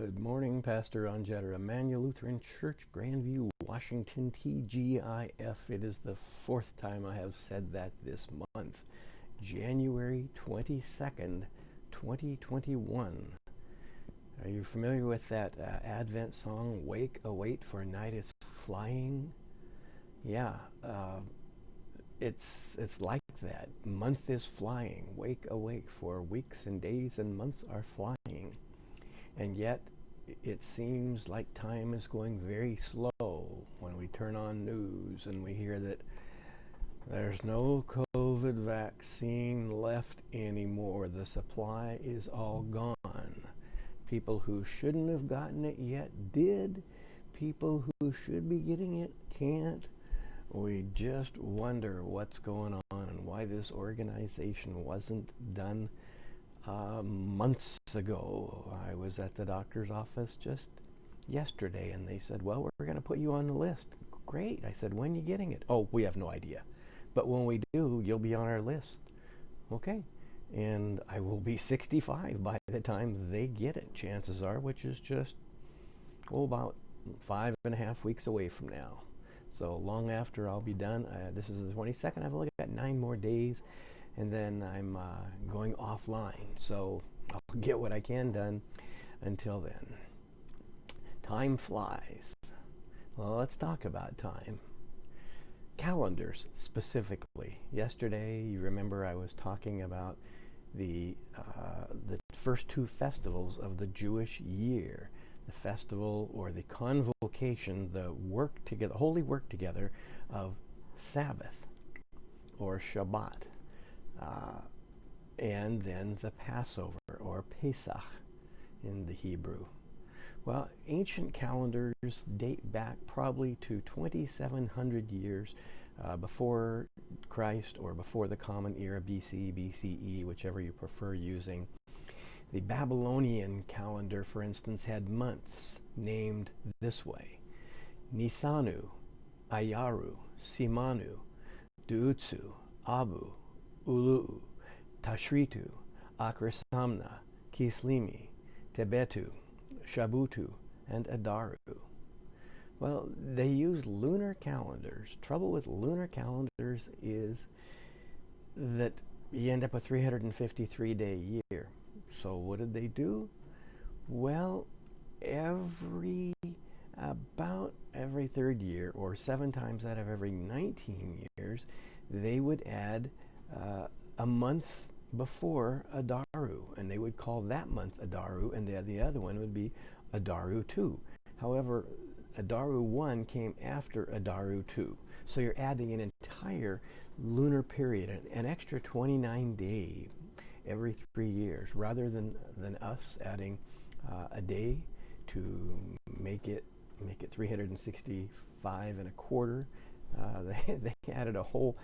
Good morning, Pastor Anjetta, Immanuel Lutheran Church, Grandview, Washington, TGIF. It is the fourth time I have said that this month. January 22nd, 2021. Are you familiar with that Advent song, Wake, Await, for Night is Flying? Yeah, it's like that. Month is flying. Wake, awake, for weeks and days and months are flying. And yet, it seems like time is going very slow when we turn on news and we hear that there's no COVID vaccine left anymore. The supply is all gone. People who shouldn't have gotten it yet did. People who should be getting it can't. We just wonder what's going on and why this organization wasn't done months ago. I was at the doctor's office just yesterday and they said, well, we're going to put you on the list. Great. I said, when are you getting it? Oh, we have no idea. But when we do, you'll be on our list. Okay. And I will be 65 by the time they get it, chances are, which is just, about 5.5 weeks away from now. So long after I'll be done. This is the 22nd. I've only got 9 more days. And then I'm going offline, so I'll get what I can done until then. Time flies. Well, let's talk about time. Calendars, specifically. Yesterday, you remember I was talking about the first 2 festivals of the Jewish year. The festival, or the convocation, the work together, holy work together of Sabbath, or Shabbat. And then the Passover, or Pesach in the Hebrew. Well, ancient calendars date back probably to 2,700 years before Christ, or before the Common Era, BC, BCE, whichever you prefer using. The Babylonian calendar, for instance, had months named this way: Nisanu, Ayaru, Simanu, Duutsu, Abu, Ulu, Tashritu, Akrasamna, Kislimi, Tebetu, Shabutu, and Adaru. Well, they used lunar calendars. Trouble with lunar calendars is that you end up with a 353-day year. So what did they do? Well, about every third year, or 7 times out of every 19 years, they would add a month before Adaru, and they would call that month Adaru, and the other one would be Adaru 2. However, Adaru 1 came after Adaru 2. So you're adding an entire lunar period, an extra 29 days every 3 years, rather than us adding a day to make it 365 and a quarter. They added a whole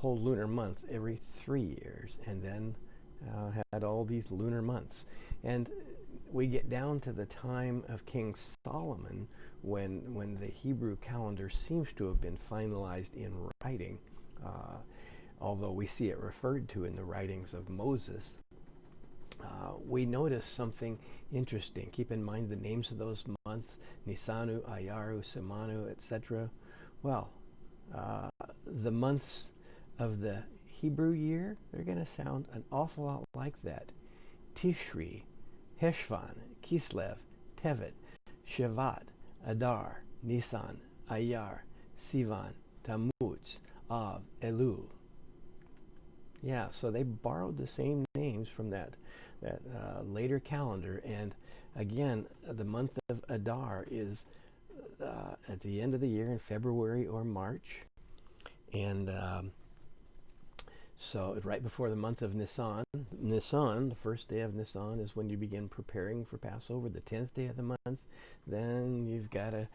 lunar month every 3 years, and then had all these lunar months. And we get down to the time of King Solomon, when the Hebrew calendar seems to have been finalized in writing, although we see it referred to in the writings of Moses. We notice something interesting. Keep in mind the names of those months: Nisanu, Ayaru, Simanu, etc. Well, the months of the Hebrew year, they're going to sound an awful lot like that. Tishri, Heshvan, Kislev, Tevet, Shevat, Adar, Nisan, Ayar, Sivan, Tammuz, Av, Elul. Yeah, so they borrowed the same names from that later calendar. And again, the month of Adar is at the end of the year in February or March. And so right before the month of Nisan, the first day of Nisan, is when you begin preparing for Passover. The 10th day of the month, then you've got to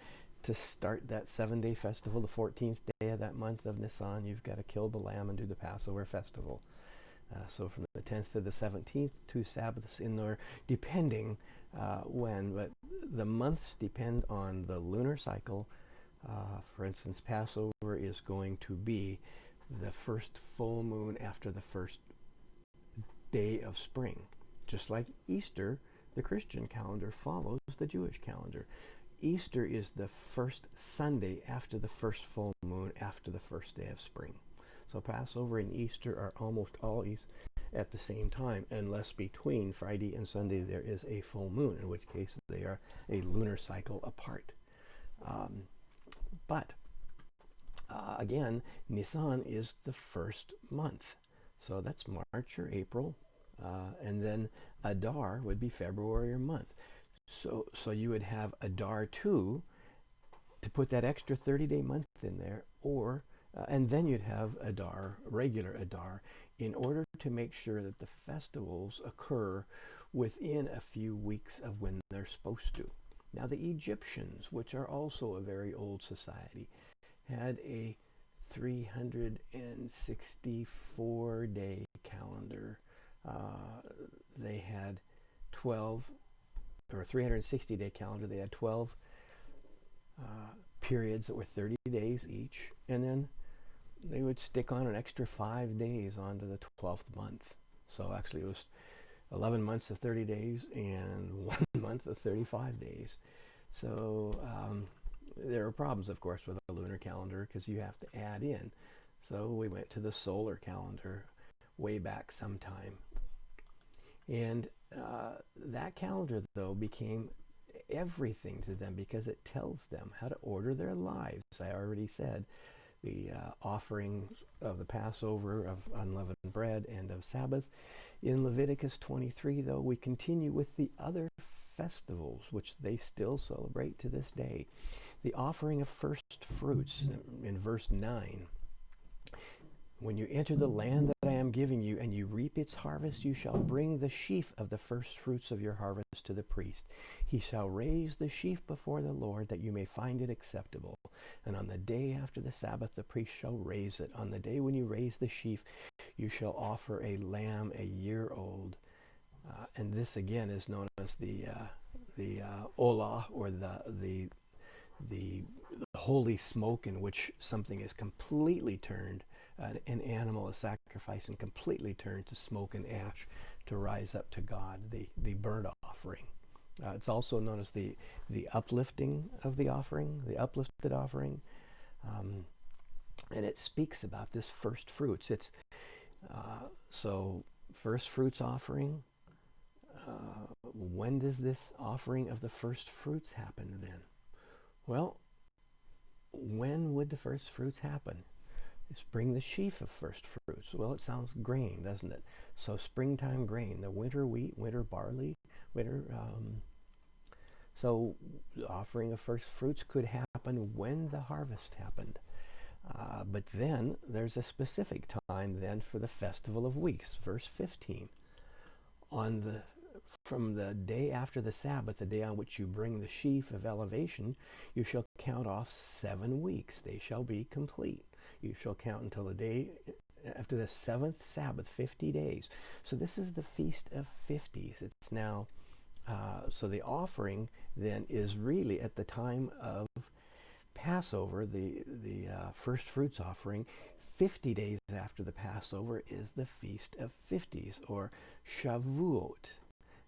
start that 7-day festival. The 14th day of that month of Nisan, you've got to kill the lamb and do the Passover festival. So from the 10th to the 17th, 2 Sabbaths in there, depending when. But the months depend on the lunar cycle. For instance, Passover is going to be the first full moon after the first day of spring. Just like Easter The Christian calendar follows the Jewish calendar. Easter is the first Sunday after the first full moon, after the first day of spring. So Passover and Easter are almost always at the same time, unless between Friday and Sunday there is a full moon, in which case they are a lunar cycle apart. But again, Nisan is the first month. So that's March or April, and then Adar would be February or month. So you would have Adar 2 to put that extra 30-day month in there, or and then you'd have Adar, regular Adar, in order to make sure that the festivals occur within a few weeks of when they're supposed to. Now the Egyptians, which are also a very old society, had a 364-day calendar. They had 12, or 360-day calendar. They had 12 periods that were 30 days each, and then they would stick on an extra 5 days onto the 12th month. So actually it was 11 months of 30 days and 1 month of 35 days. So there are problems, of course, with a lunar calendar because you have to add in. So we went to the solar calendar way back sometime. And that calendar, though, became everything to them because it tells them how to order their lives. I already said the offering of the Passover, of unleavened bread, and of Sabbath. In Leviticus 23, though, we continue with the other festivals, which they still celebrate to this day. The offering of first fruits in verse 9. When you enter the land that I am giving you, and you reap its harvest, you shall bring the sheaf of the first fruits of your harvest to the priest. He shall raise the sheaf before the Lord, that you may find it acceptable. And on the day after the Sabbath, the priest shall raise it. On the day when you raise the sheaf, you shall offer a lamb a year old. And this again is known as the olah, or the holy smoke, in which something is completely turned. An animal is sacrificed and completely turned to smoke and ash to rise up to God, the burnt offering. It's also known as the uplifting of the offering, the uplifted offering. And it speaks about this first fruits. It's so first fruits offering. When does this offering of the first fruits happen then? Well, when would the first fruits happen? It's bring the sheaf of first fruits. Well, it sounds grain, doesn't it? So springtime grain, the winter wheat, winter barley, winter. So the offering of first fruits could happen when the harvest happened. But then there's a specific time then for the Festival of Weeks, verse 15. From the day after the Sabbath, the day on which you bring the sheaf of elevation, you shall count off 7 weeks. They shall be complete. You shall count until the day after the 7th Sabbath, 50 days. So this is the Feast of 50s. It's now, so the offering then is really at the time of Passover, the first fruits offering. 50 days after the Passover is the Feast of 50s, or Shavuot.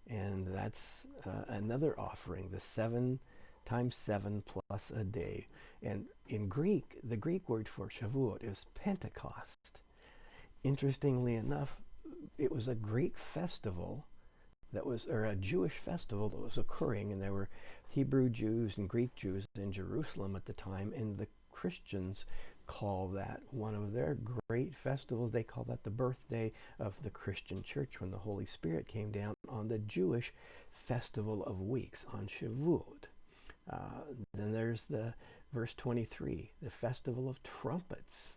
And that's another offering, the 7 times 7 plus a day. And in Greek, the Greek word for Shavuot is Pentecost. Interestingly enough, it was a Greek festival or a Jewish festival that was occurring, and there were Hebrew Jews and Greek Jews in Jerusalem at the time, and the Christians call that one of their great festivals. They call that the birthday of the Christian church, when the Holy Spirit came down on the Jewish festival of weeks, on Shavuot. Then there's the verse 23, the festival of trumpets.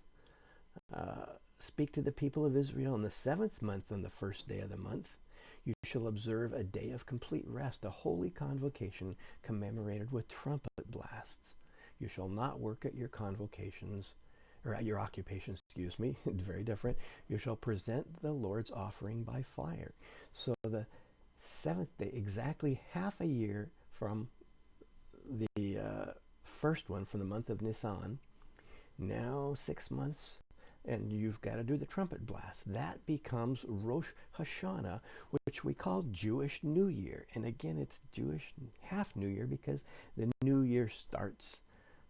Speak to the people of Israel in the 7th month, on the first day of the month. You shall observe a day of complete rest, a holy convocation commemorated with trumpet blasts. You shall not work at your convocations, or at your occupations, very different. You shall present the Lord's offering by fire. So the 7th day, exactly half a year from the first one, from the month of Nisan, now 6 months and you've got to do the trumpet blast. That becomes Rosh Hashanah, which we call Jewish New Year. And again, it's Jewish half New Year because the New Year starts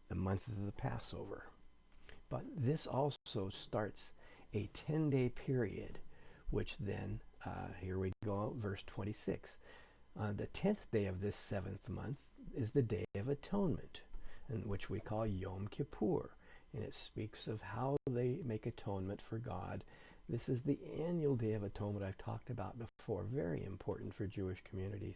the month of the Passover. But this also starts a 10-day period, which then, here we go, verse 26. The 10th day of this 7th month is the Day of Atonement, which we call Yom Kippur. And it speaks of how they make atonement for God. This is the annual Day of Atonement I've talked about before, very important for Jewish communities.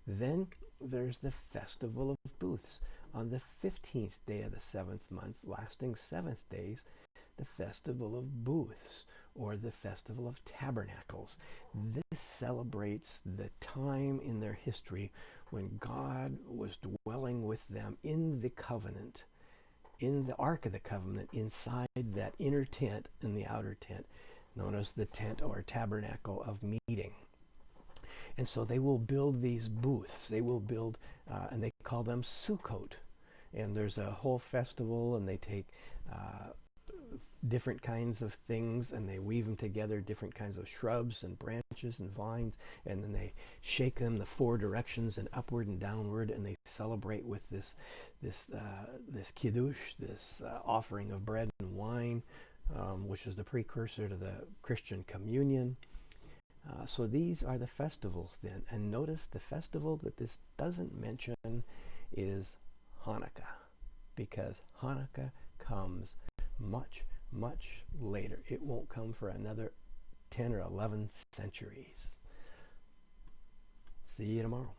Then there's the Festival of Booths. On the 15th day of the 7th month, lasting 7 days, the Festival of Booths, or the Festival of Tabernacles. This celebrates the time in their history when God was dwelling with them in the covenant, in the Ark of the Covenant, inside that inner tent and the outer tent, known as the tent or tabernacle of meeting. And so they will build these booths. They will build, and they call them Sukkot. And there's a whole festival, and they take different kinds of things, and they weave them together, different kinds of shrubs and branches and vines, and then they shake them the 4 directions and upward and downward, and they celebrate with this kiddush, this offering of bread and wine, which is the precursor to the Christian communion. So these are the festivals then. And notice the festival that this doesn't mention is Hanukkah, because Hanukkah comes much, much later. It won't come for another 10 or 11 centuries. See you tomorrow.